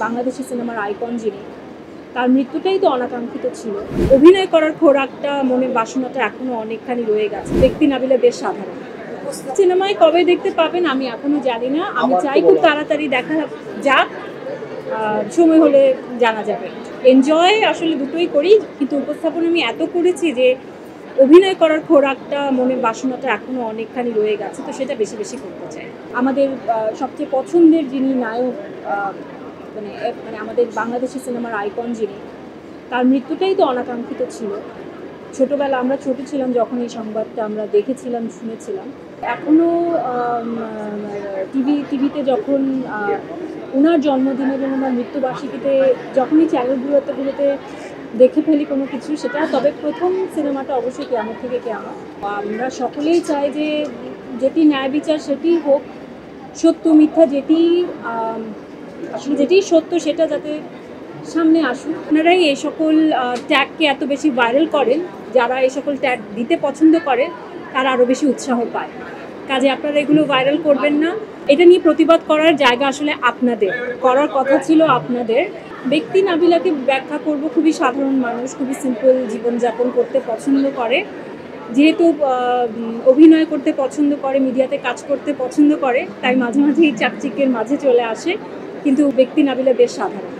বাংলাদেশি সিনেমার আইকন যিনি, তার মৃত্যুটাই তো অনাকাঙ্ক্ষিত ছিল। অভিনয় করার খোরাকটা, মনের বাসনাটা এখনো অনেকখানি রয়ে গেছে। ব্যক্তি নাবিলা বেশ সাধারণ। সিনেমায় কবে দেখতে পাবেন আমি এখনো জানি না। আমি চাই খুব তাড়াতাড়ি দেখা যাক, সময় হলে জানা যাবে। এনজয় আসলে দুটোই করি, কিন্তু উপস্থাপন আমি এত করেছি যে অভিনয় করার খোরাকটা, মনের বাসনাটা এখনো অনেকখানি রয়ে গেছে, তো সেটা বেশি বেশি করতে চাই। আমাদের সবচেয়ে পছন্দের যিনি নায়ক, মানে মানে আমাদের বাংলাদেশি সিনেমার আইকন যিনি, তার মৃত্যুটাই তো অনাকাঙ্ক্ষিত ছিল। ছোটোবেলা আমরা ছোট ছিলাম যখন এই সংবাদটা আমরা দেখেছিলাম, শুনেছিলাম। এখনও টিভিতে যখন ওনার জন্মদিনে এবং ওনার মৃত্যুবার্ষিকীতে যখনই চ্যানেলগুলোতে দেখে ফেলি কোনো কিছু, সেটা তবে প্রথম সিনেমাটা অবশ্যই কিয়ামত থেকে কিয়ামত। আমরা সকলেই চাই যে যেটি ন্যায় বিচার সেটি হোক, সত্য মিথ্যা যেটি সত্য সেটা যাতে সামনে আসুক। আপনারাই এই সকল ট্যাগকে এত বেশি ভাইরাল করেন, যারা এই সকল ট্যাগ দিতে পছন্দ করে তারা আরও বেশি উৎসাহ পায়। কাজে আপনারা এগুলো ভাইরাল করবেন না। এটা নিয়ে প্রতিবাদ করার জায়গা আসলে আপনাদের, করার কথা ছিল আপনাদের। ব্যক্তি নাবিলাকে ব্যাখ্যা করব, খুবই সাধারণ মানুষ, খুবই সিম্পল জীবনযাপন করতে পছন্দ করে, যেহেতু অভিনয় করতে পছন্দ করে, মিডিয়াতে কাজ করতে পছন্দ করে, তাই মাঝে মাঝে এই চাকচিক্যের মাঝে চলে আসে, কিন্তু ব্যক্তি নাবিলা বেশ সাধারণ।